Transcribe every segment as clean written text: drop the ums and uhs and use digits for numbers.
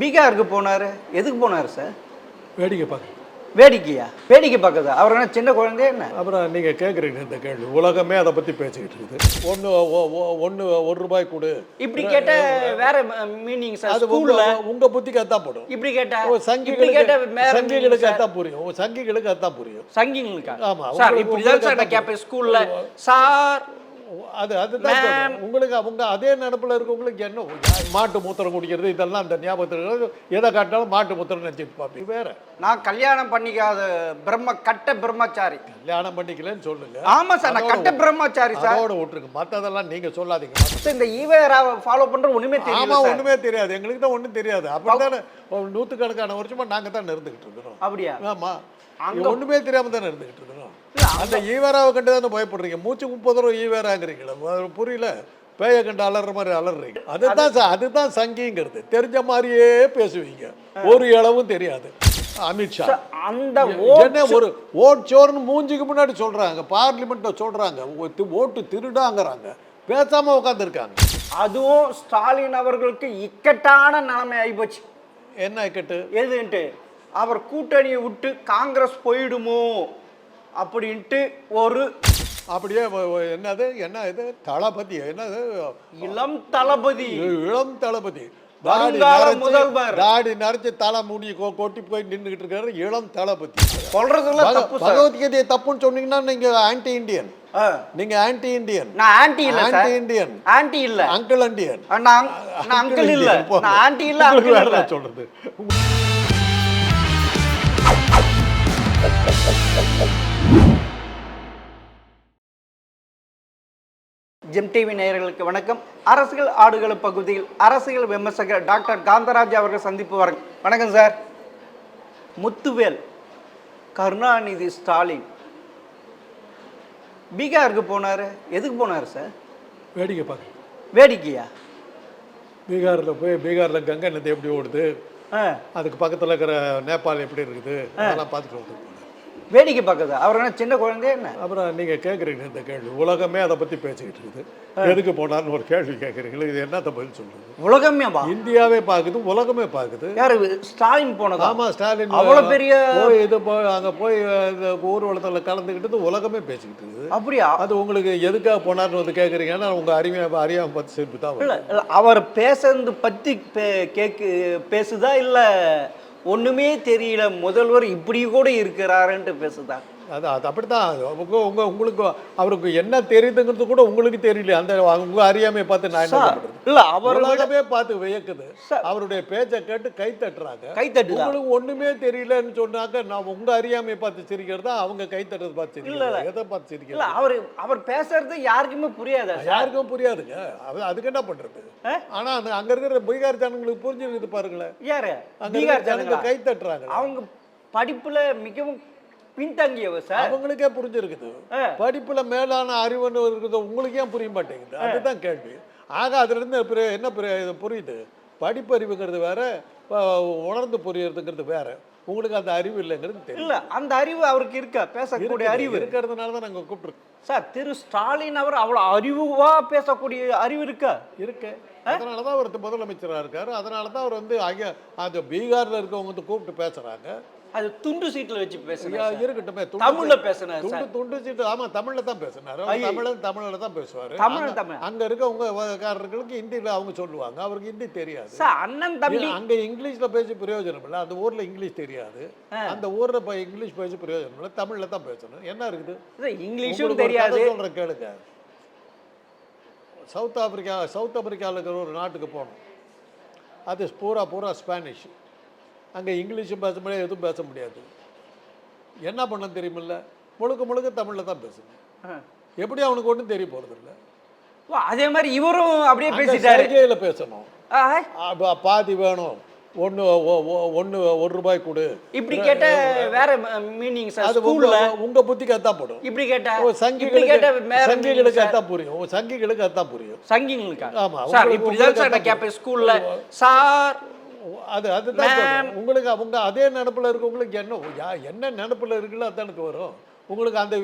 பீகாருக்கு போனாரு. எதுக்கு போனாரு சார்? வேடிக்கை பார்க்க. வேடிக்கையா? வேடிக்கை பார்க்குதா? அவர் என்ன சின்ன குழந்தையா என்ன? அப்புறம் நீங்கள் கேட்குறீங்க இந்த கேள்வி. உலகமே அதை பற்றி பேசிக்கிட்டு இருக்குது. ஒன்று ₹1 கொடு. இப்படி கேட்ட வேற மீனிங் சார். அது உங்கள் புத்திக்கு அதான் போடும். இப்படி கேட்டா சங்கிகளுக்கு அதான் புரியும். சங்கிகளுக்கு அதான் புரியும். சங்கிங்களுக்கா? ஆமாம் சார் இப்படிதான் சார் நான் கேட்பேன் ஸ்கூல்ல. சார் அதுதான் உங்களுக்கு அவங்க அதே நினப்பில் இருக்கவங்களுக்கு என்ன மாட்டு மூத்திரம் குடிக்கிறது இதெல்லாம் அந்த ஞாபகத்தில் எதை காட்டினாலும் மாட்டு மூத்திரம் நினச்சிட்டு பார்ப்பீங்க. வேற நான் கல்யாணம் பண்ணிக்காத கட்ட பிரம்மச்சாரி. கல்யாணம் பண்ணிக்கலன்னு சொல்லுங்க. ஆமா சார், நான் கட்ட பிரம்மச்சாரி சார். அதோட விட்டுருக்கு, மற்றதெல்லாம் நீங்க சொல்லாதீங்க. இந்த ஈவேரா ஃபாலோ பண்ற ஒண்ணுமே தெரியாது. ஆமா, ஒண்ணுமே தெரியாது. எங்களுக்கு தான் ஒன்றும் தெரியாது. அப்படித்தானே நூற்றுக்கணக்கான வருஷமா நாங்க தான் இருந்துகிட்டு இருக்கிறோம். அப்படியா? ஆமா, ஒண்ணுமே தெரியாம தானே இருந்துகிட்டு இருக்கிறோம். அந்த ஈவேராவை கண்டு தானே பயப்படுறீங்க. மூச்சு 30 தடவை ஈவேராங்கிறீங்களா? புரியல. பேயை கண்டு அலற மாதிரி அலறீங்க. அதுதான் சங்கிங்கிறது. தெரிஞ்ச மாதிரியே பேசுவீங்க, ஒரு அளவும் தெரியாது. அமித்ஷா அந்த என்ன ஒரு ஓட் சோர்னு மூஞ்சிக்கு முன்னாடி சொல்றாங்க, பார்லிமெண்ட்ல சொல்றாங்க, ஓட்டு திருடாங்கிறாங்க, பேசாம உட்காந்துருக்காங்க. அதுவும் ஸ்டாலின் அவர்களுக்கு இக்கட்டான நிலைமை ஆயிப்போச்சு. என்ன இக்கட்டு? எதுன்ட்டு அவர் கூட்டணியை விட்டு காங்கிரஸ் போயிடுமோ அப்படின்ட்டு ஒரு அப்படியே என்னது என்ன இது தளபதி, என்னது இளம் தளபதி, இளம் தளபதி முதல்வர் தாடி நரைச்சு தலை மூடி கொட்டி போய் நின்றுகிட்டு இருக்காரு இளம் தளபதி. பகவத்கீதையை தப்புன்னு சொன்னீங்கன்னா நீங்க ஆன்டி இண்டியன். நீங்க ஆன்டி இண்டியன். நான் ஆன்டி இல்ல. Anti Indian. ஆன்டி இல்ல. Uncle Indian. நான் அங்கிள் இல்ல. நான் ஆன்டி இல்ல, அங்கிள் இல்ல சொல்றது. ஜெம் டிவி நேயர்களுக்கு வணக்கம். அரசியல் ஆடுகள பகுதியில் அரசியல் விமர்சகர் டாக்டர் காந்தராஜ் அவர்கள் சந்திப்பு வரும். வணக்கம் சார். முத்துவேல், கருணாநிதி, ஸ்டாலின் பீகாருக்கு போனாரு. எதுக்கு போனாரு சார்? வேடிக்கை பார்க்க. வேடிக்கையா? பீகாரில் கங்கை நதி எப்படி ஓடுது, அதுக்கு பக்கத்தில் இருக்கிற நேபாள் எப்படி இருக்குது, அதெல்லாம் பார்த்துட்டு வந்து வேடிக்கை பார்க்குதா? அவர் என்ன சின்ன குழந்தையா என்ன? அப்புறம் நீங்கள் கேட்குறீங்க இந்த கேள்வி. உலகமே அதை பற்றி பேசிக்கிட்டு இருக்குது. எதுக்கு போனார்னு ஒரு கேள்வி கேட்குறீங்களா? இது என்னத்த பதில் சொல்லுது? உலகமே இந்தியாவே பார்க்குது, உலகமே பார்க்குது. யாரு? ஸ்டாலின் போனது. ஆமாம், ஸ்டாலின் அவ்வளோ பெரிய அங்கே போய் இந்த ஊர்வலத்தில் கலந்துக்கிட்டு உலகமே பேசிக்கிட்டு இருக்குது. அப்படியா? அது உங்களுக்கு எதுக்காக போனார்னு வந்து கேட்குறீங்கன்னா உங்கள் அறியாமல் பார்த்து சேர்ப்பு தான். இல்லை, அவர் பேசுறது பற்றி பேசுதா இல்லை ஒண்ணுமே தெரியல முதல்வர் இப்படி கூட இருக்கிறாருன்ட்டு பேசுதா? அது அப்படித்தான். உங்களுக்கு அவருக்கு என்ன தெரியுதுங்கிறது கூட உங்களுக்கு தெரியல. அந்த உங்க அறியாமையை பார்த்து நான் என்ன பண்றது? இல்ல, அவர்களவே பார்த்து வியக்குது. அவருடைய பேச்சை கேட்டு கை தட்டுறாங்க. உங்களுக்கு ஒண்ணுமே தெரியலன்னு சொன்னாக்க நான் உங்க அறியாமையை பார்த்து சிரிக்கிறதா, அவங்க கை தட்டுறது பார்த்து சிரிக்கிறதா? எதை பார்த்து சிரிக்கிறது? அவர் பேசுறது யாருக்குமே புரியாது. யாருக்கும் புரியாதுங்க. அதுக்கு என்ன பண்றது? ஆனா அங்க இருக்கிற பீகார் ஜனங்களுக்கு புரிஞ்சிருக்குது பாருங்களேன். யாரு பீகார் ஜனங்க கை தட்டுறாங்க. அவங்க படிப்புல மிகவும் பின்தங்கியவர் சார். அவங்களுக்கே புரிஞ்சிருக்குது. படிப்புல மேலான அறிவுன்னு இருக்குது, உங்களுக்கு ஏன் புரிய மாட்டேங்குது? அதுதான் கேள்வி. ஆக அதுல இருந்து என்ன புரியுது? படிப்பறிவுங்கிறது வேற, உணர்ந்து புரியறதுங்கிறது வேற. உங்களுக்கு அந்த அறிவு இல்லைங்கிறது தெரியல. இல்ல, அந்த அறிவு அவருக்கு இருக்கா? பேசக்கூடிய அறிவு இருக்கிறதுனால தான் நாங்கள் கூப்பிட்டுருக்கோம் சார். திரு ஸ்டாலின் அவர் அவ்வளோ அறிவா பேசக்கூடிய அறிவு இருக்கா? இருக்கு. அதனால தான் அவர் முதலமைச்சராக இருக்காரு. அதனால தான் அவர் வந்து அந்த பீகாரில் இருக்கவங்க கூப்பிட்டு பேசுறாங்க. அது துண்டு சீட்டில் வச்சு பேசுங்க. இருக்கட்டுமே, தமிழ்ல பேசுனாரு. துண்டு சீட்டு. ஆமா, தமிழ்ல தான் பேசினாரு. தமிழ்ல தான் பேசுவாரு. அங்க இருக்கவங்களுக்கு ஹிந்தியில அவங்க சொல்லுவாங்க, அவருக்கு ஹிந்தி தெரியாது. அண்ணன் தம்பி அங்க இங்கிலீஷ்ல பேசி பிரயோஜனம் இல்லை. அந்த ஊர்ல இங்கிலீஷ் தெரியாது. அந்த ஊர்ல இங்கிலீஷ் பேசி பிரயோஜனம் இல்லை. தமிழ்ல தான் பேசணும். என்ன இருக்குது? இங்கிலீஷும் தெரியாது. சொல்ற கேளுங்க. சவுத் ஆப்பிரிக்காவில் இருக்கிற ஒரு நாட்டுக்கு போனோம். அது பூரா ஸ்பானிஷ். அங்கே இங்கிலீஷும் பேச முடியாது, எதுவும் பேச முடியாது. என்ன பண்ண தெரியுமில்ல? முழுக்க தமிழில் தான் பேசணும். எப்படி அவனுக்கு ஒன்றும் தெரிய போகிறது இல்லை. அதே மாதிரி இவரும் அப்படியே பேசிட்டாரு. பேசணும். பாதி வேணும், ₹1 கொடு. இப்படி கேட்ட வேற மீனிங் சார். அது உங்க புத்திக்கு அதான் போடும். இப்படி கேட்டா சங்கிகளுக்கு அதான் புரியும். சங்கிகளுக்கு அதான் புரியும். சங்கிங்களுக்கா? ஆமா சார், இப்படிதான் சார் நான் கேட்பேன் ஸ்கூல்ல. சார் அதுதான் உங்களுக்கு அவங்க அதே நினப்பில் இருக்கவங்களுக்கு என்ன நினப்பில் இருக்குல்ல அதானுக்கு வரும். உங்களுக்கு அந்த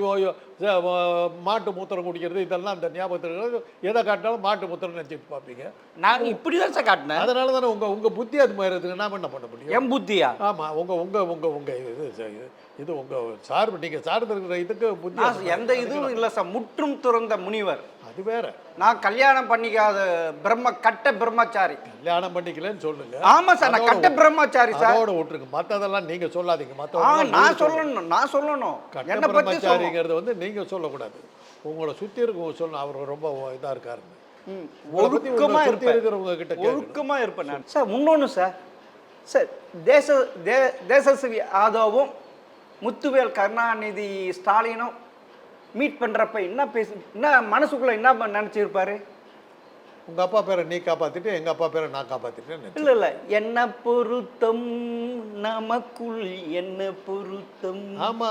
மாட்டு மூத்திரம் குடிக்கிறது இதெல்லாம் அந்த ஞாபகத்தில் எதை காட்டினாலும் மாட்டு மூத்திரம் நினச்சிட்டு பார்ப்பீங்க. நான் இப்படி தான் சார் காட்டினேன். அதனால தானே உங்கள் புத்தி அது மாதிரி இருக்குது. நாம் என்ன பண்ண முடியும்? என் புத்தியா? ஆமாம், உங்கள் இது உங்கள் சார்பு, நீங்கள் சார்ந்து இருக்கிற இதுக்கு புத்தி எந்த இதுவும் இல்லை சார். முற்றும் துறந்த முனிவர். அது வேற. நான் கல்யாணம் பண்ணிக்காத கட்ட பிரம்மச்சாரி. கல்யாணம் பண்ணிக்கலன்னு சொல்லுங்க. ஆமா சார், நான் கட்ட பிரம்மச்சாரி சார். அதோட விட்டுருங்க, மற்றதெல்லாம் நீங்க சொல்லாதீங்க. நான் சொல்லணும். கட்ட பிரம்மச்சாரிங்கிறது வந்து நீங்க சொல்லக்கூடாது. உங்களை சுத்தி இருக்கவங்க சொல்லணும். அவர் ரொம்ப இதா இருக்காருன்னு. ஒழுக்கமா இருக்கிறவங்க கிட்ட ஒழுக்கமா இருப்பேன் நான் சார். முன்னொன்னு சார், தேசஸ்ரீ யாதவும் முத்துவேல் கருணாநிதி ஸ்டாலினும் மீட் பண்றப்ப என்ன மனசுக்குள்ள என்ன நினைச்சிருப்பாரு? உங்க அப்பா பேரை நீ காப்பாத்திட்டு எங்க அப்பா பேரை நான் காப்பாத்திட்டேன். இல்ல என்ன பொருத்தம் நமக்குள் என்ன பொருத்தம். ஆமா,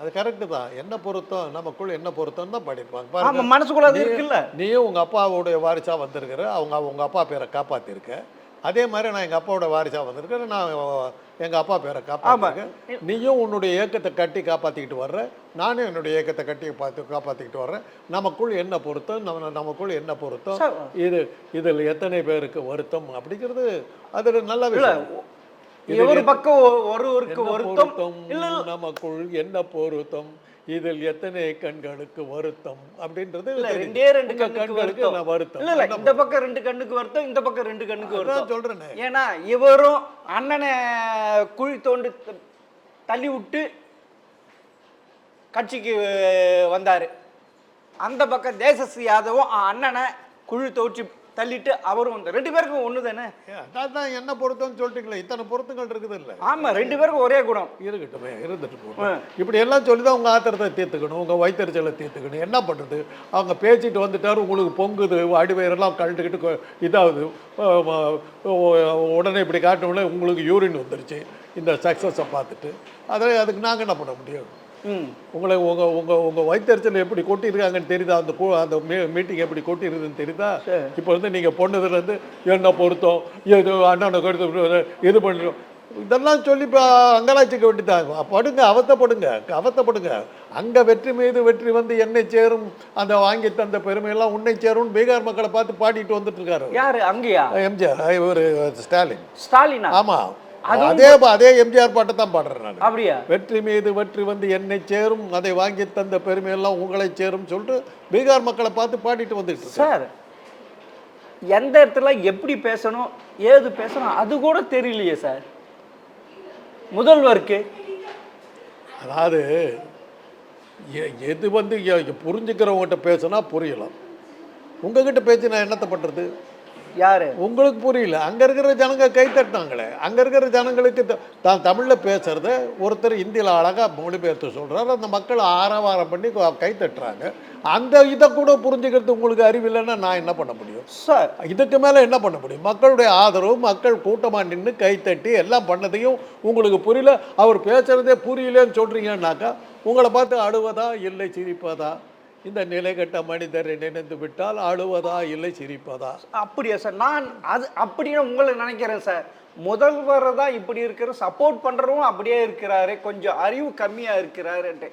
அது கரெக்டு தான். என்ன பொருத்தம் நமக்குள் என்ன பொருத்தம் தான் பாடிருப்பாங்க. மனசுக்குள்ள அது இருக்குல்ல. நீயும் உங்க அப்பாவோட வாரிசா வந்திருக்கிற, உங்க அப்பா பேரை காப்பாத்திருக்க. அதே மாதிரி நான் எங்கள் அப்பாவோட வாரிசாக வந்திருக்கேன். நான் எங்கள் அப்பா பேரை காப்பாற்றிருக்கேன். நீயும் உன்னுடைய இயக்கத்தை கட்டி காப்பாற்றிக்கிட்டு வர்ற, நானும் என்னுடைய இயக்கத்தை கட்டி காப்பாற்றிக்கிட்டு வர்றேன். நமக்குள் என்ன பொருத்தம், நமக்குள் என்ன பொருத்தம், இதில் எத்தனை பேருக்கு வருத்தம் அப்படிங்கிறது அது நல்ல விஷயம். ஒரு பக்கம் ஒருவருக்கு வருத்தம், நமக்குள் என்ன பொருத்தம், இதில் எத்தனை கண்களுக்கு வருத்தம் அப்படின்றது. ரெண்டு கண்களுக்கு வருத்தம். இல்ல இந்த பக்கம் 2 கண்ணுக்கு வருத்தம், இந்த பக்கம் 2 கண்ணுக்கு வருத்தம் சொல்றேன். ஏன்னா இவரும் அண்ணனை குழி தோண்டி தள்ளி விட்டு கட்சிக்கு வந்தாரு. அந்த பக்கம் தேசஸ்ரீ யாதவும் அண்ணனை குழி தோற்றி தள்ளிட்டு அவரும் வந்து 2 பேருக்கும் ஒண்ணு தானே. அதான் என்ன பொருத்தம்னு சொல்லிட்டீங்களா? இத்தனை பொருத்தங்கள் இருக்குது இல்லை? ஆமா, 2 பேருக்கும் ஒரே குணம். இருக்கட்டுமே, இருந்துட்டு போகணும். இப்படி எல்லாம் சொல்லி தான் உங்கள் ஆத்திரத்தை தீர்த்துக்கணும், உங்கள் வயிற்றுச்சலை தீர்த்துக்கணும். என்ன பண்ணுறது? அவங்க பேசிட்டு வந்துட்டாரு, உங்களுக்கு பொங்குது, அடிவயிறெல்லாம் கழட்டுக்கிட்டு இதாகுது. உடனே இப்படி காட்டணும்னா உங்களுக்கு யூரின் வந்துருச்சு இந்த சக்ஸஸை பார்த்துட்டு. அதுக்கு நாங்கள் என்ன பண்ண முடியும்? உங்களை உங்கள் வயிற்றுச்சல் எப்படி கொட்டியிருக்காங்கன்னு தெரியுதா? அந்த மீட்டிங் எப்படி கொட்டிருக்குதுன்னு தெரியுதா? இப்போ வந்து நீங்கள் பொண்ணுதுலேருந்து என்ன பொருத்தம், எது அண்ணனை கருத்து இது பண்ணுறோம், இதெல்லாம் சொல்லி இப்போ அங்கலாய்ச்சிக்க வேண்டியதாகும். படுங்க, அவத்தப்படுங்க. அங்கே வெற்றி மீது வெற்றி வந்து என்னை சேரும், அந்த வாங்கி தந்த பெருமையெல்லாம் உன்னை சேரும் பீகார் மக்களை பார்த்து பாடிட்டு வந்துட்டு இருக்காரு. யாரு அங்கேயா? எம்ஜிஆர், இவர் ஸ்டாலின். ஆமாம், அதே எம்ஜிஆர் பாட்டை தான் பாடுறேன் நான். அப்படியா? வெற்றி மீது வெற்றி வந்து என்னை சேரும், அதை வாங்கி தந்த பெருமையெல்லாம் உங்களை சேரும் சொல்லிட்டு பீகார் மக்களை பார்த்து பாடிட்டு வந்துட்டு சார். எந்த இடத்துல எப்படி பேசணும், ஏது பேசணும் அது கூட தெரியலையே சார் முதல்வருக்கு. அதாவது எது வந்து புரிஞ்சுக்கிறவங்ககிட்ட பேசினா புரியலாம், உங்ககிட்ட பேச்சு நான் என்னத்தை பண்ணுறது? யாரு உங்களுக்கு புரியல? அங்கே இருக்கிற ஜனங்க கை தட்டினாங்களே. அங்கே இருக்கிற ஜனங்களுக்கு தான் தமிழில் பேசுகிறத ஒருத்தர் இந்தியில் அழகாக மொழிபெயர்த்து சொல்கிறார், அந்த மக்கள் ஆரவாரம் பண்ணி கை தட்டுறாங்க. அந்த இதை கூட புரிஞ்சுக்கிறது உங்களுக்கு அறிவு இல்லைன்னா நான் என்ன பண்ண முடியும் சார்? இதுக்கு மேலே என்ன பண்ண முடியும்? மக்களுடைய ஆதரவு, மக்கள் கூட்டமாக நின்று கை தட்டி எல்லாம் பண்ணதையும் உங்களுக்கு புரியல, அவர் பேசுகிறதே புரியலன்னு சொல்கிறீங்கன்னாக்கா உங்களை பார்த்து அழுவதா இல்லை சிரிப்பதா? இந்த நிலைகட்ட மனிதரை நினைந்து விட்டால் அழுவதா இல்லை சிரிப்பதா? அப்படியா சார்? நான் அது அப்படின்னு உங்களை நினைக்கிறேன் சார். முதல்வர் தான் இப்படி இருக்கிற, சப்போர்ட் பண்ணுறவும் அப்படியே இருக்கிறாரு, கொஞ்சம் அறிவு கம்மியாக இருக்கிறாருன்ட்டு.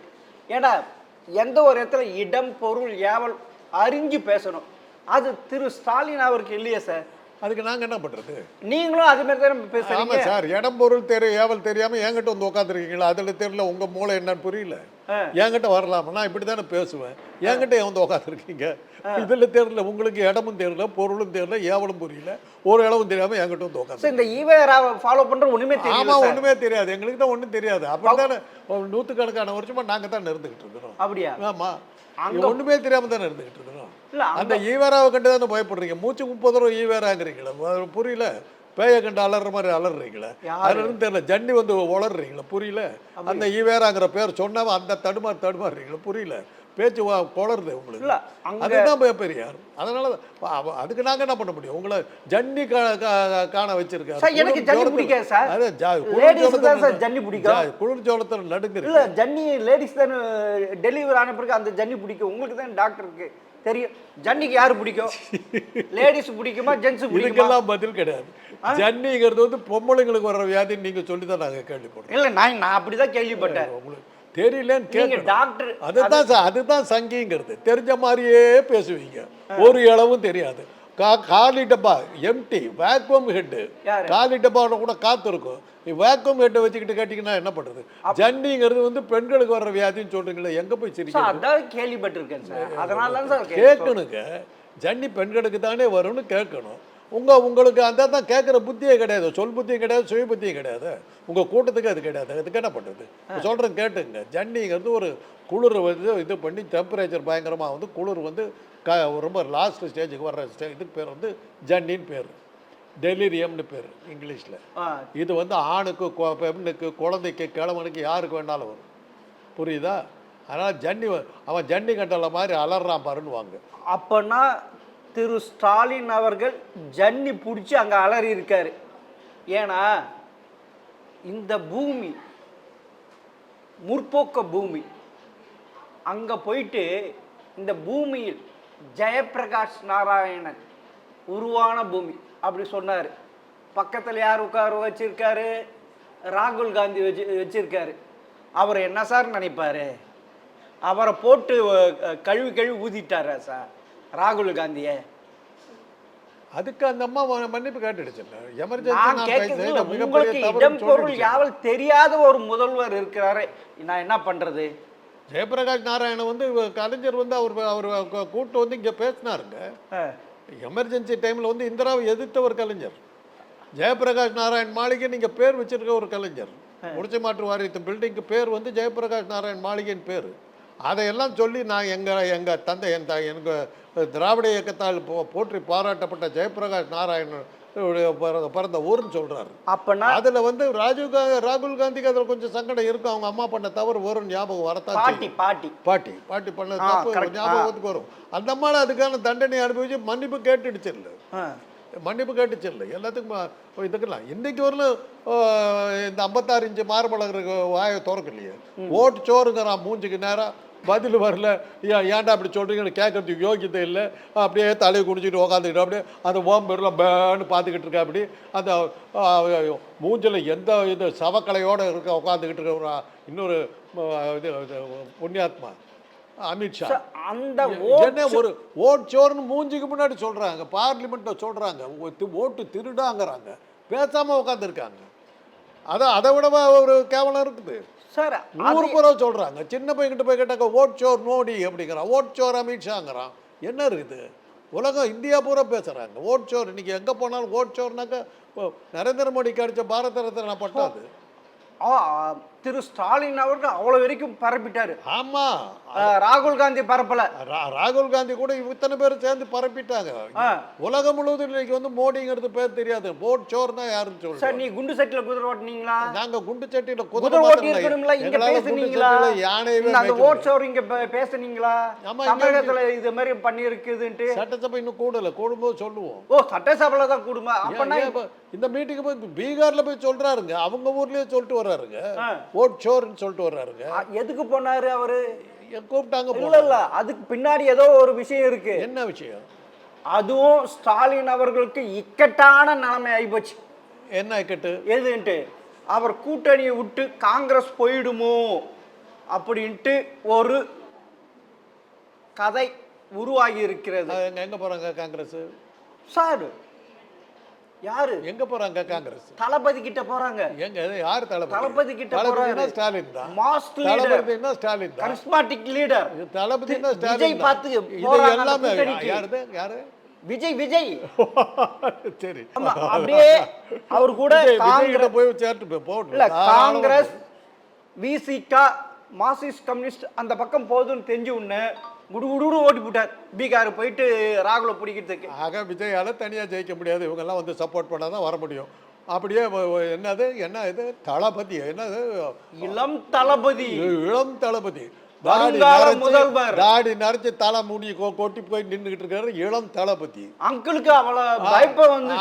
ஏன்னா எந்த ஒரு இடத்துல இடம் பொருள் ஏவல் அறிஞ்சு பேசணும், அது திரு ஸ்டாலின் அவருக்கு இல்லையே சார். அதுக்கு நாங்கள் என்ன பண்ணுறது? நீங்களும் அது மாதிரி தானே பேசுறீங்க. ஆமாம் சார், இடம் பொருள் ஏவல் தெரியாமல் என்கிட்ட வந்து உட்காந்துருக்கீங்களா? அதில் தெரியல உங்கள் மூளை என்னன்னு புரியல. என்கிட்ட வரலாமா? நான் இப்படி தானே பேசுவேன். என்கிட்ட வந்து உட்காந்துருக்கீங்க. இதில் தெரியல, உங்களுக்கு இடமும் தெரியல, பொருளும் தெரியல, ஏவலும் புரியல, ஒரு இடமும் தெரியாமல் என்கிட்ட வந்து உட்காந்து. இந்த ஈவேராவை ஃபாலோ பண்ணுற ஒன்றுமே தெரியாது. ஆமாம், ஒன்றுமே தெரியாது. எங்களுக்கு தான் ஒன்றும் தெரியாது. அப்படி தானே நூற்றுக்கணக்கான வருஷமாக நாங்கள் தான் இருந்துக்கிட்டு இருக்கிறோம். அப்படியா? ஆமாம், அங்கே ஒன்றுமே தெரியாமல் தானே இருந்துக்கிட்டு இருக்கிறோம். அந்த ஈவேராவை கண்டு தானே பயப்படுறீங்க. மூச்சு 30 தடவை ஈவேராங்கிறீங்களா? புரியல. பேயை கண்டு அலற மாதிரி அலறீங்களா? அதுன்னு தெரியல. ஜன்னி வந்து உளறீங்களா? புரியல. அந்த ஈவேராங்கிற பேர் சொன்னவன் அந்த தடுமாறுறீங்களா? புரியல. பேச்சு குளருது உங்களுக்கு. அதுதான் பெரியார். அதனால அதுக்கு நாங்கள் என்ன பண்ண முடியும்? உங்களை ஜன்னி காண வச்சிருக்காரு. எனக்கு ஜன்னி பிடிக்காது சார். ஜன்னி பிடிக்கும். குளிர்ஜோளத்தில் நடுங்க. இல்ல ஜன்னி லேடிஸ் தானே டெலிவரி ஆன பிறகு அந்த ஜன்னி பிடிக்கும். உங்களுக்கு தான் டாக்டருக்கு தெரியும். ஜன்னிக்கு யாரு பிடிக்கும்? லேடிஸ் பிடிக்குமா, ஜென்ஸ் பிடிக்குமா? இதுக்கெல்லாம் பதில் கிடையாது. ஜன்னிங்கிறது வந்து பொம்பளைங்களுக்கு வர்ற வியாதின்னு நீங்க சொல்லி தான் நாங்கள் கேள்விப்பட்டோம். இல்லை, நான் அப்படிதான் கேள்விப்பட்டேன். தெரியலன்னு நீங்க கேட்கணும். டாக்டர் அதுதான் சங்கிங்கிறது. தெரிஞ்ச மாதிரியே பேசுவீங்க, ஒரு அளவும் தெரியாது. காலி டப்பா எம்டி, வேக்யூம் ஹெட்டு, காலி டப்பாவோட கூட காத்து இருக்கும். வேக்யூம் ஹெட்டை வச்சுக்கிட்டு கேட்டிங்கன்னா என்ன பண்ணுறது? ஜன்னிங்கிறது வந்து பெண்களுக்கு வர்ற வியாதின்னு சொல்கிறீங்களே, எங்கே போய் சிரிக்க? அதான் கேள்விப்பட்டிருக்கேன் சார், அதனால தான் சார் கேட்கணுங்க. ஜன்னி பெண்களுக்கு தானே வரும்னு கேட்கணும். உங்களுக்கு அந்த தான் கேட்குற புத்தியே கிடையாது, சொல் புத்தியும் கிடையாது, சுய புத்தியும் கிடையாது. உங்கள் கூட்டத்துக்கு அது கிடையாது. அதுக்கு என்ன பண்ணுறது? சொல்கிறேன் கேட்டுங்க. ஜன்னிங்கிறது ஒரு குளிர் வந்து இது பண்ணி டெம்பரேச்சர் பயங்கரமாக வந்து குளிர் வந்து ரொம்ப லாஸ்ட் ஸ்டேஜுக்கு வர்ற இதுக்கு பேர் வந்து ஜன்னின்னு பேர், டெலிரியம்னு பேர் இங்கிலீஷில். இது வந்து ஆணுக்கு, பெண்ணுக்கு, குழந்தைக்கு, கிழவனுக்கு யாருக்கு வேணாலும் வரும். புரியுதா? அதனால் அவன் ஜன்னி கண்டல மாதிரி அலறான் பாருன்னு வாங்க. அப்போனா திரு ஸ்டாலின் அவர்கள் ஜன்னி பிடிச்சி அங்கே அலறி இருக்காரு. ஏன்னா இந்த பூமி முற்போக்க பூமி, அங்கே போயிட்டு இந்த பூமியில் ஜெயப்பிரகாஷ் நாராயணன் உருவான பூமி அப்படி சொன்னார். பக்கத்தில் யார் உட்கார வச்சிருக்காரு? ராகுல் காந்தி வச்சிருக்காரு. அவர் என்ன சார் நினைப்பாரு? அவரை போட்டு கழுவி ஊதிட்டாரா சார் ராகுல் காந்தியை? அதுக்கு அந்த அம்மா மன்னிப்பு கேட்டுடுச்சுல்ல. உங்களுக்கு இடம்பொருள் யாவல் தெரியாத ஒரு முதல்வர் இருக்கிறாரு, நான் என்ன பண்றது? ஜெயபிரகாஷ் நாராயணன் வந்து கலைஞர் வந்து அவர் கூட்டு வந்து இங்கே பேசினாருங்க. எமர்ஜென்சி டைமில் வந்து இந்திராவை எதிர்த்த ஒரு கலைஞர். ஜெயபிரகாஷ் நாராயண் மாளிகை நீங்கள் பேர் வச்சிருக்க ஒரு கலைஞர். முடிச்ச மாற்று வாரியத்தின் பில்டிங்க்கு பேர் வந்து ஜெயபிரகாஷ் நாராயண் மாளிகையின் பேர். அதையெல்லாம் சொல்லி நான் எங்கள் தந்தை எனக்கு திராவிட இயக்கத்தால் போற்றி பாராட்டப்பட்ட ஜெயபிரகாஷ் நாராயணன் பிறந்த ஊர்னு சொல்றாரு. அப்பனா அதுல வந்து ராகுல் காந்திக்கு அதுல கொஞ்சம் சங்கடம் இருக்கும். அவங்க அம்மா பண்ண தவறு வரும், ஞாபகம் வரத்தான். பாட்டி பண்ண தப்பு ஞாபகத்துக்கு வரும். அந்த அம்மா அதுக்கான தண்டனை அனுபவிச்சு மன்னிப்பு கேட்டுடுச்சு இல்லை, மன்னிப்பு கேட்டுச்சு இல்லை எல்லாத்துக்கும் இதுக்கெல்லாம். இன்னைக்கு வரல இந்த 56 இன்ச்சு மார்பழகருக்கு வாயை திறக்கலையே. ஓட்டு சோறுங்கிறான் மூஞ்சுக்கு நேரம், பதில் வரல. ஏன்டா அப்படி சொல்கிறீங்கன்னு கேட்கறதுக்கு யோகியத்தை இல்லை. அப்படியே தலையை குடிச்சிட்டு உக்காந்துக்கிட்டு அப்படியே அந்த ஓம்பெருலாம் பேன்னு பார்த்துக்கிட்டு இருக்கா. அப்படி அந்த மூஞ்சில் எந்த இது சவக்கலையோடு இருக்க உட்காந்துக்கிட்டு இருக்க இன்னொரு இது புண்ணியாத்மா அமித்ஷா. அந்த என்ன ஒரு ஓட் சோர்னு மூஞ்சிக்கு முன்னாடி சொல்கிறாங்க, பார்லிமெண்ட்டை சொல்கிறாங்க, ஓட்டு திருடாங்கிறாங்க, பேசாமல் உட்காந்துருக்காங்க. அதை விட ஒரு கேவலம் இருக்குது சார். ஊர் பூரா சொல்கிறாங்க. சின்ன பையன்கிட்ட போய் கேட்டாங்க ஓட் சோர் மோடி அப்படிங்கிறான், ஓட் சோர் அமித்ஷாங்கிறான். என்ன இருக்குது? உலகம் இந்தியா பூரா பேசுகிறாங்க ஓட் சோர். இன்றைக்கி எங்கே போனாலும் ஓட் சோர்னாக்கா நரேந்திர மோடிக்கு அடித்த பாரத ரத்னா பட்டாது. திரு ஸ்டாலின் அவர்கள் அவ்வளவு வரைக்கும் பரப்பிட்டாரு. ஆமா, ராகுல் காந்தி பரப்பல. ராகுல் காந்தி கூட இத்தனை பேர் சேர்ந்து பரப்பிட்டாங்க. உலகம் முழுவதும் இன்னைக்கு வந்து மோடிங்கிறது பேர் தெரியாது. போட் சோர்னா யாருன்னு சொல்லுங்க சார். நீ குண்டு சட்டில குதிரை ஓட்டுனீங்களா? நாங்க குண்டு சட்டில குதிரை ஓட்டிருக்கணும்ல. இங்க பேசுனீங்களா? யானையே அந்த ஓட் சோர் இங்க பேசுனீங்களா? தமிழகத்துல இது மாதிரி பண்ணி இருக்குதுன்ட்டு சட்டசபை இன்னும் கூடல, கூடும்போது சொல்லுவோம். ஓ, சட்டசபையில தான் கூடுமா? அப்பனா இந்த மீட்டிங் போய் பீகார்ல போய் சொல்றாருங்க, அவங்க ஊர்லயே சொல்லிட்டு வர்றாருங்க, ஓட் சோர்னு சொல்லிட்டு வர்றாருங்க. எதுக்கு போனாரு அவரு? கூப்பிட்டாங்க. இல்ல, அதுக்கு பின்னாடி ஏதோ ஒரு விஷயம் இருக்கு. என்ன விஷயம்? அதுவும் ஸ்டாலின் அவர்களுக்கு இக்கட்டான நிலைமை ஆயிப்போச்சு. என்ன இக்கட்டு? எதுன்ட்டு அவர் கூட்டணியை விட்டு காங்கிரஸ் போயிடுமோ அப்படின்ட்டு ஒரு கதை உருவாகி இருக்கிறது. எங்க போறாங்க காங்கிரஸ் சார்? யாரு எங்க போறாங்க? காங்கிரஸ் தளபதி கிட்ட போறாங்க. எங்க யார் தளபதி? தளபதி கிட்ட போறாங்க. ஸ்டாலின் தான் மாஸ் லீடர். தளபதினா ஸ்டாலின் தான், கரிஸ்மாட்டிக் லீடர். தளபதினா ஸ்டாலின். விஜய் பார்த்து இது எல்லாமே யாரு? விஜய். சரி, அப்படியே அவர் கூட காங்கிரஸ் போய் சேர்த்து போட்டு காங்கிரஸ், விசிகா, மார்க்சிஸ்ட் கம்யூனிஸ்ட் அந்த பக்கம் போதுன்னு தெரிஞ்சு உடனே குடுகுடு ஓட்டி போட்டார் பீகார் போயிட்டு ராகுலை பிடிக்கிறதுக்கு. ஆக விஜயால தனியாக ஜெயிக்க முடியாது, இவங்கெல்லாம் வந்து சப்போர்ட் பண்ணால் தான் வர முடியும். அப்படியே என்னது என்ன இது தளபதி, என்னது இளம் தளபதி, இளம் தளபதி, முதல்வர், தாடி நரைச்சு தலை மூடி கொட்டி போய் நின்றுகிட்டு இருக்காரு இளம் தளபதி. அங்கிளுக்கு அவ்வளவு பயப்பம் வந்து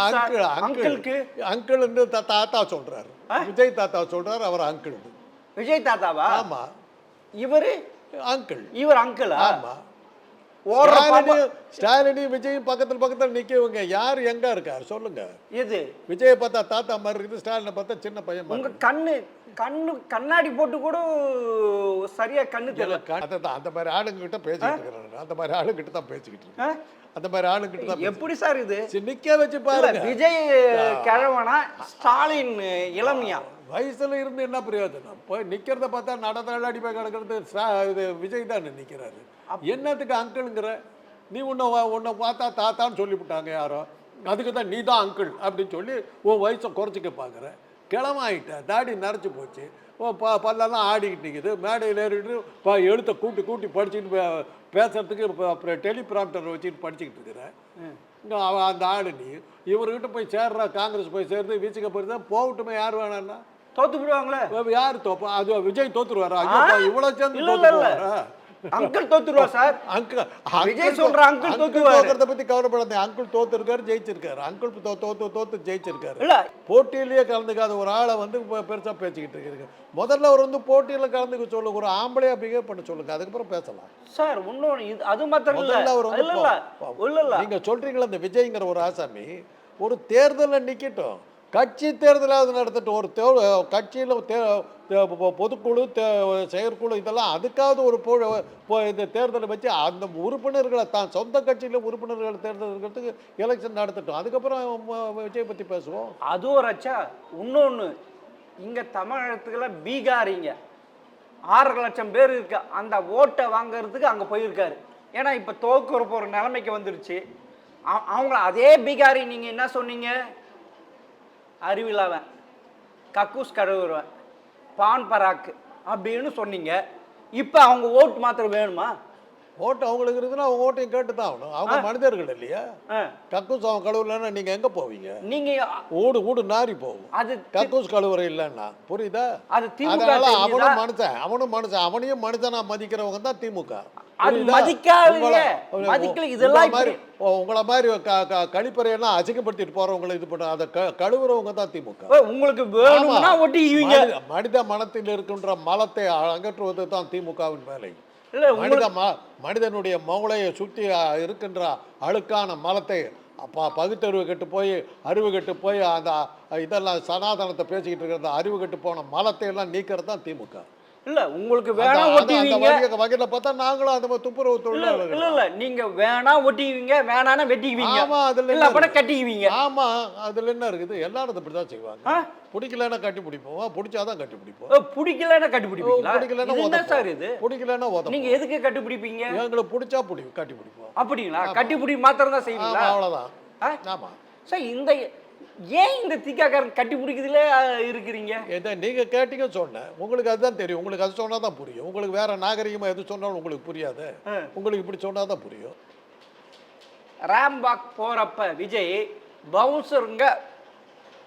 அங்கிள் தாத்தா சொல்றாரு, விஜய் தாத்தா சொல்றாரு, அவர் அங்கிள். விஜய் தாத்தாவா? ஆமா, இவரு அங்கிள். இவர் அங்கிள். ஆமா, ஸ்டாலினி விஜய் பக்கத்துல நிக்கவங்க யார் எங்க இருக்காரு சொல்லுங்க. எது? விஜய பார்த்தா தாத்தா மாதிரி இருக்குது, ஸ்டாலினை பார்த்தா சின்ன பையன். உங்க கண்ணு கண்ணாடி போட்டு கூட சரியா கண்ணு தெரியல. அந்த மாதிரி ஆளுங்கிட்ட பேசிக்கிட்டு இருக்கிறாங்க. அந்த மாதிரி ஆளுங்கிட்ட தான் பேசிக்கிட்டு இருக்கேன். அந்த மாதிரி ஆளுங்கிட்ட தான் எப்படி சார் இது நிக்க வச்சு பாருங்க. விஜய் கிழவனா ஸ்டாலின் இளமையா? வயசுல இருந்து என்ன பிரயோஜனம்? போய் நிக்கிறத பார்த்தா நடந்தாடி போய் கிடக்கிறது இது விஜய் தான் நிக்கிறாரு. என்னத்துக்கு அங்கிள்ங்கிற? நீ உன்னை பார்த்தா தாத்தான்னு சொல்லிவிட்டாங்க யாரோ, அதுக்கு தான் நீ தான் அங்கிள் அப்படின்னு சொல்லி உன் வயசை குறைச்சிக்க பார்க்குற. கிளமாயிட்ட, தாடி நரைச்சி போச்சு, பல்லெல்லாம் ஆடிக்கிட்டு நிற்குது, மேடையில் ஏறிட்டு எழுத்தை கூட்டி கூட்டி படிச்சுட்டு பேசுறதுக்கு அப்புறம் டெலிபிராம்டர் வச்சுட்டு படிச்சுக்கிட்டு இருக்கிறேன். அவன் அந்த ஆளு நீ இவர்கிட்ட போய் சேர்றா, காங்கிரஸ் போய் சேர்ந்து வீச்சுக்க போயிருந்தா போகட்டுமே. யார் வேணான்னா தோத்து போடுவாங்களே. யார் தோப்பா? அது விஜய் தோத்துருவாரா? இவ்வளோ சேர்ந்து தோத்துருவாரா? அங்கிள் தோத்துருவா சார். அங்கிள் விஜய் சொல்ற அங்கிள் தோத்துறத பத்தி கவலைப்படாத. அங்கிள் தோத்துருக்காரு, ஜெயிச்சிருக்காரு. அங்கிள் தோத்து ஜெயிச்சிருக்காரு. இல்ல போட்டியிலேயே கலந்துக்காத ஒரு ஆளை வந்து பெருசா பேசிக்கிட்டு இருக்கு. முதல்ல அவர் வந்து போட்டியில கலந்துக்க சொல்லுங்க, ஒரு ஆம்பளையா பிஹேவ் பண்ண சொல்லுங்க, அதுக்கப்புறம் பேசலாம் சார். இன்னொன்று அது மாத்திரம் முதல்ல அவர் வந்து நீங்க சொல்றீங்களா இந்த விஜய்ங்கிற ஒரு ஆசாமி ஒரு தேர்தலில் நிக்கட்டும், கட்சி தேர்தலாவது நடத்தட்டும். ஒரு கட்சியில் பொதுக்குழு செயற்குழு இதெல்லாம் அதுக்காவது ஒரு இந்த தேர்தலை வச்சு அந்த உறுப்பினர்களை தான் சொந்த கட்சியில் உறுப்பினர்களை தேர்ந்தெடுக்கிறதுக்கு எலெக்ஷன் நடத்தட்டும். அதுக்கப்புறம் விஜய் பற்றி பேசுவோம். அது ஒரு அச்சா. இன்னொன்று, இங்கே தமிழகத்துக்குள்ள பீகாரிங்க 6 லட்சம் பேர் இருக்கு. அந்த ஓட்டை வாங்கிறதுக்கு அங்கே போயிருக்காரு. ஏன்னா இப்போ தோக்குற போகிற நிலைமைக்கு வந்துருச்சு. அவங்கள அதே பீகாரி நீங்கள் என்ன சொன்னீங்க? அறிவில்லாதவன், கக்கூஸ் கழுவுறவன், பான் பராக்கு அப்படின்னு சொன்னீங்க. இப்போ அவங்க ஓட்டு மாத்திரம் வேணுமா? ஓட்டு அவங்களுக்கு இருக்குன்னா அவங்க ஓட்டையும் கேட்டு தான் ஆகணும். அவங்க மனிதர்கள் இல்லையா? கக்கூஸ் அவன் கழுவுலன்னா நீங்க எங்க போவீங்க? நீங்க ஊடு நாரி போகும். அது கக்கூஸ் கழுவுற இல்லைன்னா புரியுதா? அதனால அவனும் மனுஷன் அவனையும் மனுஷனா மதிக்கிறவங்க தான் திமுக. உங்களை மாதிரி கழிப்பறையெல்லாம் அசிங்கப்படுத்திட்டு போறவங்களை இது பண்ண அதை கழுவுறவங்க தான் திமுக. உங்களுக்கு மனித மனத்தில் இருக்கின்ற மலத்தை அகற்றுவது தான் திமுகவின் வேலை. மனிதனுடைய மூளையை சுற்றி இருக்கின்ற அழுக்கான மலத்தை பகுத்தறிவு கெட்டு போய் அறிவு கெட்டு போய் அந்த இதெல்லாம் சனாதனத்தை பேசிக்கிட்டு இருக்கிற அறிவு கெட்டு போன மலத்தை எல்லாம் நீக்கிறது தான் திமுக. இல்ல உங்களுக்கு வேணா ஒட்டிவீங்க வகையில பார்த்தா நாங்களும் அந்த துப்புரவு தொழிலாளர்கள். இல்ல நீங்க வேணா ஒட்டிவீங்க, வேணானா வெட்டிக்குவீங்க. ஆமா, அதுல இல்ல அப்ப கட்டிக்குவீங்க. ஆமா, அதுல என்ன இருக்குது? எல்லாரும் இப்படி தான் செய்வாங்க. பிடிக்கலன்னா கட்டி பிடிப்போம், பிடிச்சாதான் கட்டி பிடிப்போம். பிடிக்கலன்னா கட்டி பிடிப்பீங்களா? பிடிக்கலன்னா என்ன சார் இது? பிடிக்கலன்னா ஓத. நீங்க எதுக்கு கட்டி பிடிப்பீங்க? எங்களுக்கு பிடிச்சா கட்டி பிடிப்போம். அப்படிங்களா? கட்டி பிடி மாத்திரம் தான் செய்வீங்களா? அவ்வளவுதான். ஆமா சார். இந்த ஏன் இந்த திக்காக்காரன் கட்டி பிடிக்கிறதுல இருக்கிறீங்க? நீங்க கேட்டீங்க சொன்னேன். உங்களுக்கு அதுதான் தெரியும். உங்களுக்கு அது சொன்னா தான் புரியும். உங்களுக்கு வேற நாகரிகமா எது சொன்னாலும் உங்களுக்கு புரியாது. உங்களுக்கு இப்படி சொன்னாதான் புரியும். ராம்பாக் போறப்ப விஜய் பவுன்சருங்க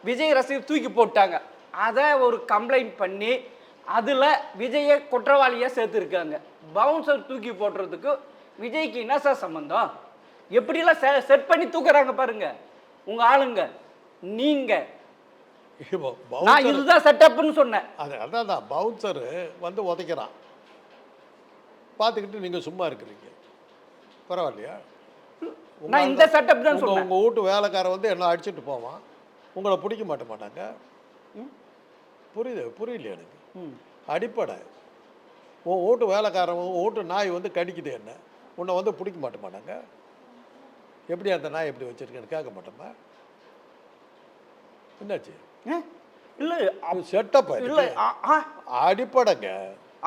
விஜய் ரசிகர் தூக்கி போட்டாங்க. அதை ஒரு கம்ப்ளைண்ட் பண்ணி அதுல விஜயை குற்றவாளியா சேர்த்துருக்காங்க. பவுன்சர் தூக்கி போடுறதுக்கு விஜய்க்கு என்ன சார் சம்பந்தம்? எப்படிலாம் செட் பண்ணி தூக்குறாங்க பாருங்க உங்க ஆளுங்க. நீங்க நான் இதுதான் செட்டப்னு சொன்னேன். அதான் பவுன்சர் வந்து உதைக்கிறான், பார்த்துக்கிட்டு நீங்க சும்மா இருக்கிறீங்க. பரவாயில்லையா? நான் இந்த செட்டப் தான் சொன்னேன். உங்க வீட்டு வேலைக்காரன் வந்து என்ன அடிச்சுட்டு போவான், உங்களை பிடிக்க மாட்டாங்க. புரியல எனக்கு. அடிப்படை உன் வீட்டு வேலைக்காரன் வீட்டு நாய் வந்து கடிக்குது, என்ன உன்னை வந்து பிடிக்க மாட்டாங்க. எப்படி அந்த நாய் எப்படி வச்சிருக்கேன்னு கேட்க மாட்டோமா? என்னாச்சு? இல்ல செட்டப் இல்ல, அடிப்படைங்க.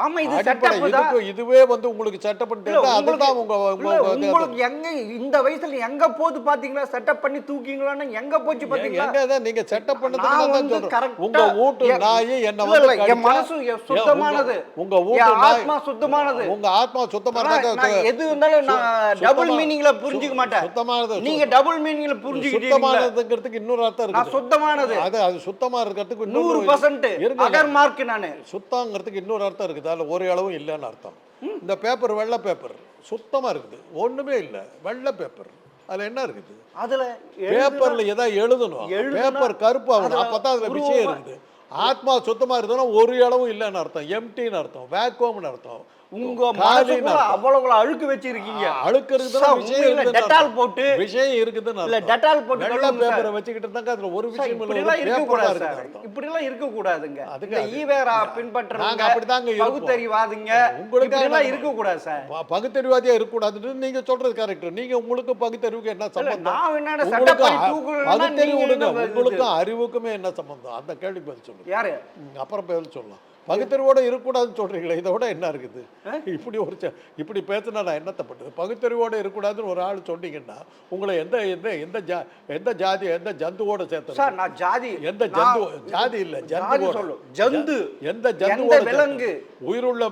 ஆமா, இது செட்டப் தான். இதுவே வந்து உங்களுக்கு செட்டப் பண்ணிட்டு அதுதான் உங்களுக்கு எங்க இந்த வயசுல எங்க போது பாத்தீங்களா? செட்டப் பண்ணி தூக்கிங்களான்னு எங்க போச்சு பாத்தீங்களா? எங்க நீங்க செட்டப் பண்ணதுக்கு தான் சொல்றேன். உங்க வீட்டு நாய் என்ன வந்து என் மனசு சுத்தமானது, உங்க வீட்டு ஆத்மா சுத்தமானது. உங்க ஆத்மா சுத்தமானது. நான் எது இருந்தாலும் நான் டபுள் மீனிங்ல புரிஞ்சுக்க மாட்டேன். சுத்தமானது நீங்க டபுள் மீனிங்ல புரிஞ்சுக்கிட்டீங்க. சுத்தமானதுங்கிறதுக்கு இன்னொரு அர்த்தம் இருக்கு. நான் சுத்தமானது அது சுத்தமா இருக்கிறதுக்கு 100% அகர் மார்க். நானு சுத்தங்கிறதுக்கு இன்னொரு அர்த்தம் இருக்குது. அதில் ஒரு அளவும் இல்லைன்னு அர்த்தம். இந்த பேப்பர் வெள்ளை பேப்பர் சுத்தமா இருக்குது, ஒண்ணுமே இல்லை, வெள்ளை பேப்பர். அதுல என்ன இருக்குது? அதுல பேப்பர்ல ஏதாவது எழுதணும், பேப்பர் கருப்பாகணும், அப்பதான் அதுல விஷயம் இருக்குது. ஆத்மா சுத்தமா இருக்குதுன்னா ஒரு அளவும் இல்லைன்னு அர்த்தம், எம்டின்னு அர்த்தம், வேக்குவம்னு அர்த்தம். உங்க மனசுக்குள்ள அவ்வளவு அழுக்கு வச்சிருக்கீங்க. அழுக்குறது டெட்டால் போட்டு விஷயம் இருக்குதுன்னு இல்ல டெட்டால் போட்டு வெள்ளை பேப்பரை வச்சுக்கிட்டு இருந்தாங்க. அதுல ஒரு விஷயம் இப்படி எல்லாம் இருக்க கூடாது சார். இப்படி எல்லாம் இருக்க கூடாதுங்க. இந்த ஈவேரா பின்பற்றவங்க அப்படிதாங்க பகுத்தறிவாதிங்க உங்களுக்கு எல்லாம் இருக்க கூடாது சார். பகுத்தறிவாதியா இருக்க கூடாதுன்னு நீங்க சொல்றது கரெக்ட். நீங்க உங்களுக்கு பகுத்தறிவுக்கு என்ன சம்பந்தம்? நான் என்னடா சட்டப்படி தூக்குறேன்னா பகுத்தறிவு விடுங்க, உங்களுக்கும் அறிவுக்குமே என்ன சம்பந்தம்? அந்த கேள்விக்கு பதில் சொல்லுங்க. யாரு அப்புறம் பதில் சொல்லலாம். பகுத்தறிவோட இருக்கக்கூடாதுன்னு சொல்றீங்களே, இதை விட என்ன இருக்குது? இப்படி பேசினா நான் என்னத்தை பண்ணுது? பகுத்தறிவோட இருக்கக்கூடாதுன்னு ஒரு ஆள் சொன்னீங்கன்னா உங்களை எந்த எந்த எந்த எந்த ஜாதி எந்த ஜந்துவோட சேர்த்து சார்? நான் ஜாதி எந்த ஜாதி இல்ல ஜந்து எந்த ஜந்துவோட விலங்கு உயிருள்ள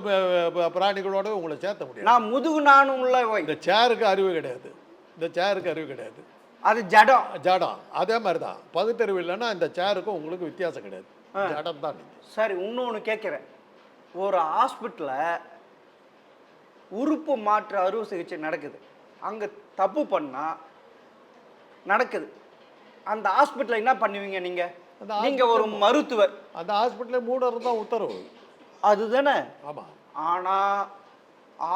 பிராணிகளோட உங்களை சேர்த்த முடியும். நான் முதுகு நானும் உள்ள இந்த சேருக்கு அறிவு கிடையாது. இந்த சேருக்கு அறிவு கிடையாது. அது ஜடம். ஜடம் அதே மாதிரி தான். பகுத்தறிவு இல்லைன்னா இந்த சேருக்கும் உங்களுக்கு வித்தியாசம் கிடையாது. ஜடம் தான். சரி, இன்னொன்று கேட்குறேன். ஒரு ஹாஸ்பிட்டலில் உறுப்பு மாற்று அறுவை சிகிச்சை நடக்குது. அங்கே தப்பு பண்ணால் நடக்குது. அந்த ஹாஸ்பிட்டலில் என்ன பண்ணுவீங்க நீங்கள்? நீங்கள் ஒரு மருத்துவர். அந்த ஹாஸ்பிட்டலில் மூடர் தான் உத்தரவு. அதுதானே? ஆமாம். ஆனால்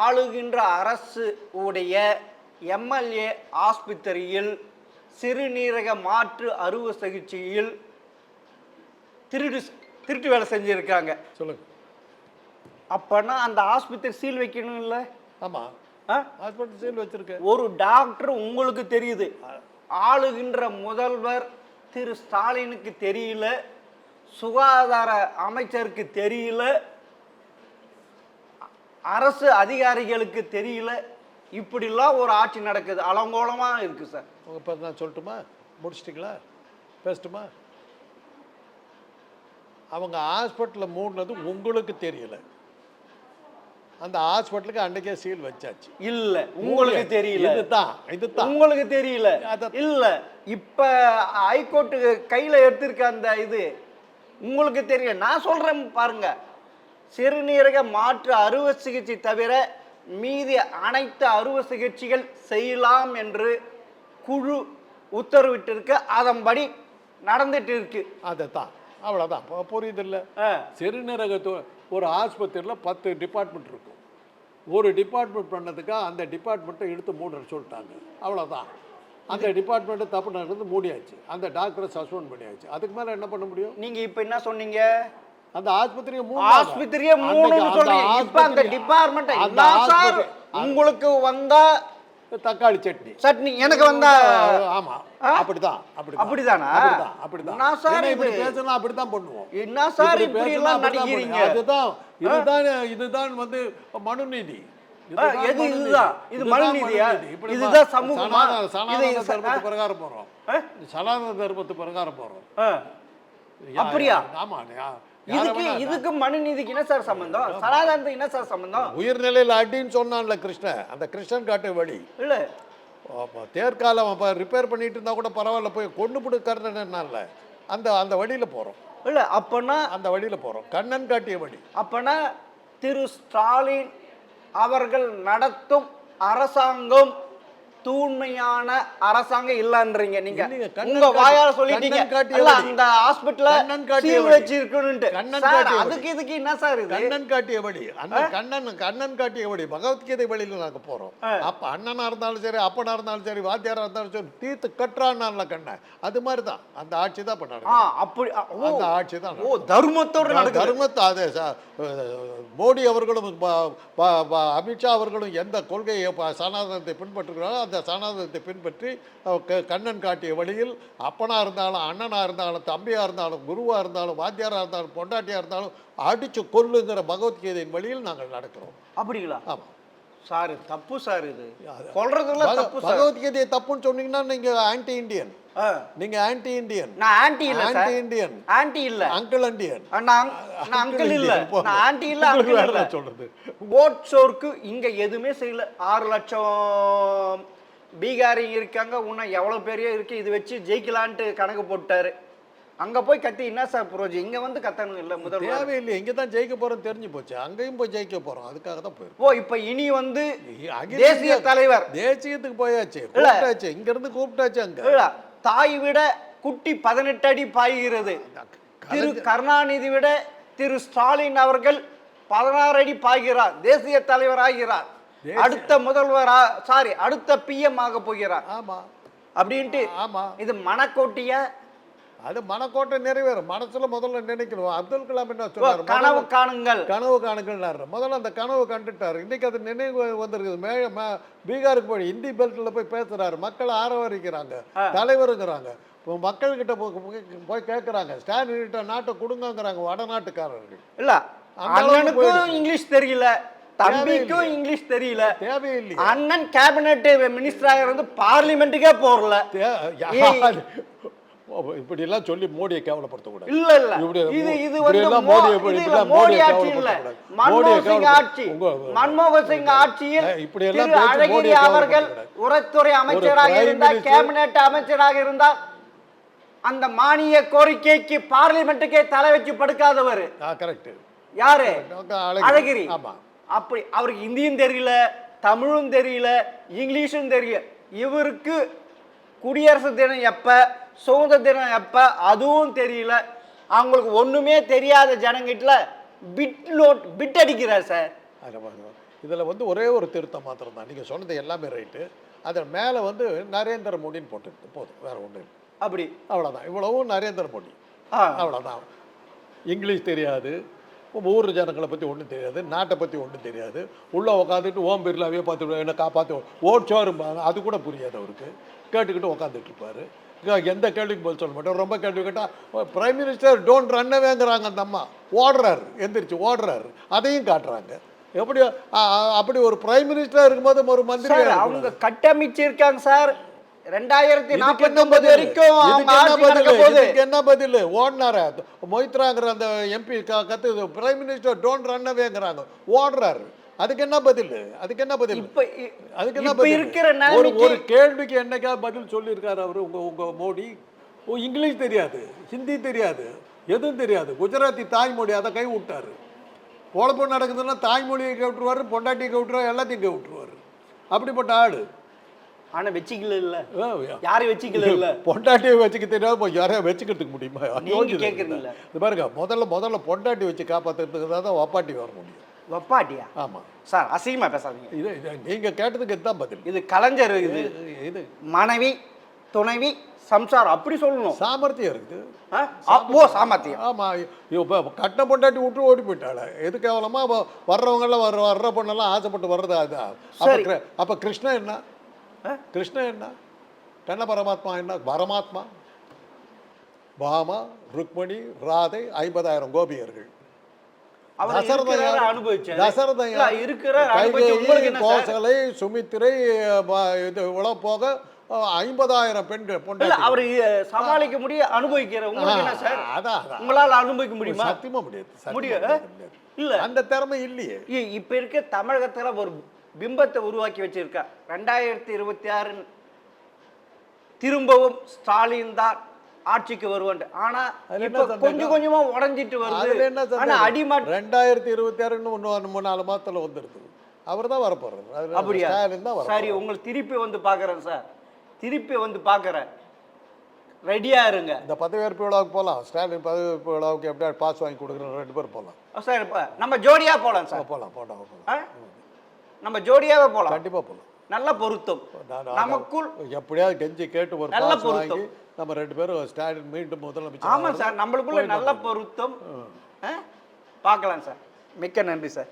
ஆளுகின்ற அரசு உடைய எம்எல்ஏ ஆஸ்பத்திரியில் சிறுநீரக மாற்று அறுவை சிகிச்சையில் திருட்டு வேலை செஞ்சுருக்காங்க. சொல்லுங்க. அப்பனா அந்த ஆஸ்பத்திரி சீல் வைக்கணும் இல்லை? ஆமாம், ஹாஸ்பிட்டல் சீல் வச்சிருக்கேன். ஒரு டாக்டர் உங்களுக்கு தெரியுது, ஆளுகின்ற முதல்வர் திரு ஸ்டாலினுக்கு தெரியல, சுகாதார அமைச்சருக்கு தெரியல, அரசு அதிகாரிகளுக்கு தெரியல, இப்படிலாம் ஒரு ஆட்சி நடக்குது. அலங்கோலமாக இருக்குது சார். இப்போ நான் சொல்லட்டுமா? முடிச்சிட்டிங்களா? பேசட்டுமா? அவங்க ஹாஸ்பிட்டலில் மூடினது உங்களுக்கு தெரியல. அந்த ஹாஸ்பிட்டலுக்கு அன்றைக்கே சீல் வச்சாச்சு. இல்லை, உங்களுக்கு தெரியல. இதுதான் உங்களுக்கு தெரியல. இல்லை, இப்போ ஹைகோர்ட்டு கையில் எடுத்திருக்க அந்த இது உங்களுக்கு தெரியல. நான் சொல்கிறேன் பாருங்க. சிறுநீரக மாற்று அறுவை சிகிச்சை தவிர மீதி அனைத்து அறுவை சிகிச்சைகள் செய்யலாம் என்று குழு உத்தரவிட்டிருக்கு. அதன்படி நடந்துட்டு இருக்கு. அதைத்தான், அவ்வளோதான். புரியுது இல்லை? சிறுநீரக ஒரு ஆஸ்பத்திரியில் 10 டிபார்ட்மெண்ட் இருக்கும். ஒரு டிபார்ட்மெண்ட் பண்ணதுக்காக அந்த டிபார்ட்மெண்ட்டை எடுத்து மூட சொல்லிட்டாங்க. அவ்வளோதான். அந்த டிபார்ட்மெண்ட்டு தப்பு நடந்து மூடியாச்சு. அந்த டாக்டரை சஸ்பெண்ட் பண்ணியாச்சு. அதுக்கு மேலே என்ன பண்ண முடியும்? நீங்கள் இப்போ என்ன சொன்னீங்க? அந்த ஆஸ்பத்திரியை உங்களுக்கு வந்தா தக்காளி சட்னி சட்னி, எனக்கு வந்தா ஆமா அப்படிதான். அப்படிதானா? அப்படிதான். நான் சார் இப்படி பேசணும், அப்படிதான் பண்ணுவோம். என்ன சார் இப்படி எல்லாம் நடிக்கிறீங்க? இதுதான் வந்து மனுநீதி. இது மனுநீதியா? இதுதான் சமூகமா? சனாதன தர்மத்து பிரகாரம் போறோம். சனாதன தர்மத்து பிரகாரம் போறோம். அப்படியா? ஆமா. இதுக்கு மனுநீதிக்கு என்ன சார் சம்பந்தம்? சனாதனத்துக்கு என்ன சார் சம்பந்தம்? உயிர்நிலையில் அடின்னு சொன்னான்ல கிருஷ்ணன், அந்த கிருஷ்ணன் காட்டு வழி இல்ல. தேர்காலம் ரிப்பேர் பண்ணிட்டு இருந்தா கூட பரவாயில்ல, போய் கொண்டு பிடிக்கிறதுனால அந்த வழியில போறோம். இல்ல, அப்பனா அந்த வழியில போறோம். கண்ணன் காட்டிய வழி. அப்பனா திரு ஸ்டாலின் அவர்கள் நடத்தும் அரசாங்கம் தூய்மையான அரசாங்கம் இல்லன்றீங்க. நீங்க உங்க வாயால சொல்லிட்டீங்க. அந்த ஹாஸ்பிடல்ல சீல் வச்சிருக்கணும்னு. அதுக்கு இதுக்கு என்ன சார் இது? கண்ணன் காட்டிய வழி. அந்த கண்ணன் காட்டிய வழி பகவத்கீதை வழியில நாங்க போறோம். அப்ப அண்ணனா இருந்தாலும் சரி, அப்பனா இருந்தாலும் சரி, வாத்தியாரா இருந்தாலும் சரி, தீர்த்து கட்டுறான்ல கண்ணன். அது மாதிரிதான் அந்த ஆட்சி தான் பண்ணாங்க. அப்படி அந்த ஆட்சி தான். ஓ, தர்மத்தோட தர்மத்தை அதே மோடி அவர்களும் அமித்ஷா அவர்களும் எந்த கொள்கையை சனாதனத்தை பின்பற்றுகிறாரோ அந்த சனாதனத்தை பின்பற்றி கண்ணன் காட்டிய வழியில் அப்பனா இருந்தாலும், அண்ணனா இருந்தாலும், தம்பியா இருந்தாலும், குருவா இருந்தாலும், வாத்தியாரா இருந்தாலும், பொண்டாட்டியா இருந்தாலும் அடிச்சு கொல்லுங்கிற பகவத்கீதையின் வழியில் நாங்கள் நடக்கிறோம். அப்படிங்களா? ஆமா சார், தப்பு சார். இது கொல்றதுல தப்பு. பகவத்கீதையை தப்புன்னு சொன்னீங்கன்னா நீங்க ஆன்டி இண்டியன். நீங்க ஆன்டி இண்டியன். நான் ஆன்டி இல்ல சார். Anti Indian. ஆன்டி இல்ல. Uncle Indian. நான் அங்கிள் இல்ல. நான் ஆன்டி இல்ல, அங்கிள் இல்ல. சொல்றது ஓட் ஷோருக்கு இங்க எதுவுமே செய்யல. 6 லட்சம் பீகாரிங்க இருக்காங்க. இன்னும் எவ்வளவு பெரிய இருக்கு, இது வச்சு ஜெயிக்கலான்ட்டு கணக்கு போட்டாரு. அங்க போய் கத்தி என்ன சார் புரோஜி? இங்க வந்து கத்தணும் இல்ல? முதல்ல தேவையில்லை. இங்க தான் ஜெயிக்க போறோம் தெரிஞ்சு போச்சு. அங்கேயும் போய் ஜெயிக்க போறோம். அதுக்காக தான் போயிருக்கோம். ஓ, இப்ப இனி வந்து தேசிய தலைவர் தேசியத்துக்கு போயாச்சு. கூப்பிட்டாச்சு, இங்க இருந்து கூப்பிட்டாச்சு. அங்க தாய் விட குட்டி 18 அடி பாய்கிறது. திரு கருணாநிதி விட திரு ஸ்டாலின் அவர்கள் 16 அடி பாய்கிறார், தேசிய தலைவர் ஆகிறார், அடுத்த முதல்வர் அடுத்த பிஎம் ஆக போகிறார். ஆமா அப்படின்ட்டு. ஆமா, இது மனக்கோட்டைய. அது மனக்கோட்டை நிறைவேறும். மனசுல முதல்ல நினைக்கணும். அப்துல் கலாம் என்ன சொன்னார்? கனவு காணுங்கள், கனவு காணுங்கள். முதல்ல அந்த கனவு கண்டுட்டாரு. இன்னைக்கு அது நினைவு வந்திருக்குது. பீகாருக்கு போய் இந்தி பெல்ட்ல போய் பேசுறாரு, மக்கள் ஆரவரிக்கிறாங்க, தலைவருங்கிறாங்க. மக்கள்கிட்ட போய் கேட்கறாங்க, ஸ்டாலின் நாட்டை கொடுங்கிறாங்க வடநாட்டுக்காரர்கள். இல்ல அண்ணனுக்கும் இங்கிலீஷ் தெரியல, தம்பிக்கும் இங்கிலீஷ் தெரியல, தேவையில்லை. அண்ணன் கேபினெட் மினிஸ்டராக இருந்து பார்லிமெண்ட்டுக்கே போறல. இப்படி எல்லாம் சொல்லி மோடியை கேவலப்படுத்தக்கூடாது. இல்ல இல்ல, இது இது வந்து மோடி ஆட்சி இல்ல, மன்மோகன் சிங் ஆட்சி. மன்மோகன் சிங் ஆட்சியில் இப்படி எல்லாம் அழகிரி அவர்கள் உரத்துறை அமைச்சராக இருந்தார், கேபினெட் அமைச்சராக இருந்தார். அந்த மானிய கோரிக்கைக்கு பார்லிமெண்ட்டுக்கே தலை வச்சு படுக்காதவர் கரெக்ட். யாரு? அழகிரி. ஆமா. அப்படி அவருக்கு இந்தியும் தெரியல, தமிழும் தெரியல, இங்கிலீஷும் தெரியல. இவருக்கு குடியரசு தினம் எப்ப, சுதந்திர தினம் எப்ப, அதுவும் தெரியல. அவங்களுக்கு ஒண்ணுமே தெரியாத ஜனங்கிட்ட பிட் அடிக்கிறார் சார். இதுல வந்து ஒரே ஒரு திருத்தம் மாத்திரம் தான். நீங்க சொன்னது எல்லாமே ரைட்டு. அதில் மேலே வந்து நரேந்திர மோடின்னு போட்டு போதும், வேற ஒன்றும் இல்லை. அப்படி அவ்வளோதான். இவ்வளவும் நரேந்திர மோடி, அவ்வளோதான். இங்கிலீஷ் தெரியாது, ஊர் ஜனங்களை பற்றி ஒன்றும் தெரியாது, நாட்டை பற்றி ஒன்றும் தெரியாது. உள்ளே உட்காந்துட்டு ஓம் பிர்லாவே பார்த்து என்ன காப்பாற்று ஓட்சோரும்பாங்க, அது கூட புரியாது அவருக்கு. கேட்டுக்கிட்டு உட்காந்துட்டு இருப்பார். எந்த கேள்விக்கு பதில் சொல்ல மாட்டோம். ரொம்ப கேள்வி கேட்டால் பிரைம் மினிஸ்டர் டோன்ட் ரன்னவேங்கிறாங்க. அந்த அம்மா ஓடுறாரு, எந்திரிச்சு ஓடுறாரு, அதையும் காட்டுறாங்க. எப்படி அப்படி ஒரு பிரைம் மினிஸ்டர் இருக்கும்போது ஒரு மந்திரி அவங்க கட்டமைச்சிருக்காங்க சார். 2049 வரைக்கும் என்ன பதில்? ஓடினார மொய்த்ராங்கிற அந்த எம்பி கத்து பிரைம் மினிஸ்டர் டோன்ட் ரன் அவேங்கிறாங்க, ஓடுறாரு. அதுக்கு என்ன பதில்? அதுக்கு என்ன பதில்? அதுக்கு என்ன பதில்? ஒரு கேள்விக்கு என்னைக்கா பதில் சொல்லியிருக்காரு அவரு உங்க மோடி? இங்கிலீஷ் தெரியாது, ஹிந்தி தெரியாது, எதுவும் தெரியாது, குஜராத்தி தாய்மொழி, அதை கை விட்டாரு. பொழப்பு நடக்குதுன்னா தாய்மொழியை விட்டுருவாரு, பொண்டாட்டியை விட்டுருவாரு, எல்லாத்தையும் கை விட்டுருவாரு. அப்படிப்பட்ட ஆளு. ஆனா வச்சுக்கல இல்ல, யாரையும் வச்சுக்கல இல்ல. பொண்டாட்டியை வச்சுக்க தெரியாது, யாரையும் வச்சுக்கிறதுக்கு முடியுமா? கேட்கறீங்களா? இது பாருங்க, முதல்ல பொண்டாட்டி வச்சு காப்பாற்றுறதுக்கு தான் வப்பாட்டி வர முடியும். வப்பாட்டியா? ஆமா சார், அசிங்கமா பேசாதீங்க. இது நீங்க கேட்டதுக்கு இதுதான் பதில். இது கலைஞர். இது மனைவி, துணைவி, சம்சாரம் அப்படி சொல்லணும். சாமர்த்தியம் இருக்குது. ஓ, சாமர்த்தியம். ஆமா. இப்போ கட்ட பொண்டாட்டி விட்டு ஓடி போயிட்டாள். எது கேவலமா வர்றவங்கெல்லாம் வர்ற பொண்ணெல்லாம் ஆசைப்பட்டு வர்றது. அதுதான். அப்ப கிருஷ்ணன் என்ன? கிருஷ்ணன் என்ன? கண்ண பரமாத்மா என்ன? பரமாத்மா, பாமா, ருக்மணி, ராதை, 50,000 கோபியர்கள். கோசலை, சுமித்திரை, இது உள்ள போக 50,000 பெண்கள் பொண்டாட்டி. அவர் சமாளிக்க முடியும், அனுபவிக்கிற உங்களுக்கு என்ன சார்? உங்களால அனுபவிக்க முடியுமா? சத்தியமா முடியாது. முடியும் இல்ல, அந்த திறமை இல்லையே. இப்ப இருக்க தமிழகத்துல ஒரு பிம்பத்தை உருவாக்கி வச்சிருக்கா. 2026 திரும்பவும் ஸ்டாலின் தான் ஆட்சிக்கு வருவான். ஆனா கொஞ்சம் கொஞ்சமா உடஞ்சிட்டு வருது. ஆனா அடிமட் 2026 3-4 மாதத்துல வந்துருது. அவர் தான் வரப்போறாரு. அப்படியா? சரி, உங்களை திருப்பி வந்து பாக்குறேன் சார், திருப்பி வந்து பாக்குறேன். ரெடியா இருங்க. இந்த பதவியேற்பு விழாவுக்கு போகலாம். ஸ்டாலின் பதவியேற்பு விழாவுக்கு எப்படியா பாஸ் வாங்கி கொடுக்குறோம், 2 பேர் போகலாம் சார். நம்ம ஜோடியா போகலாம் சார். போகலாம். நம்ம ஜோடியாவே போகலாம். கண்டிப்பா போகலாம். நல்ல பொருத்தம். நமக்குள் எப்படியாவது கெஞ்சி கேட்டு ஒரு நல்ல பொருத்தம். நம்ம 2 பேரும் ஸ்டாலின் மீண்டும் முதலமைச்சர். ஆமா சார், நம்மளுக்குள்ள நல்ல பொருத்தம். பார்க்கலாம் சார். மிக்க நன்றி சார்.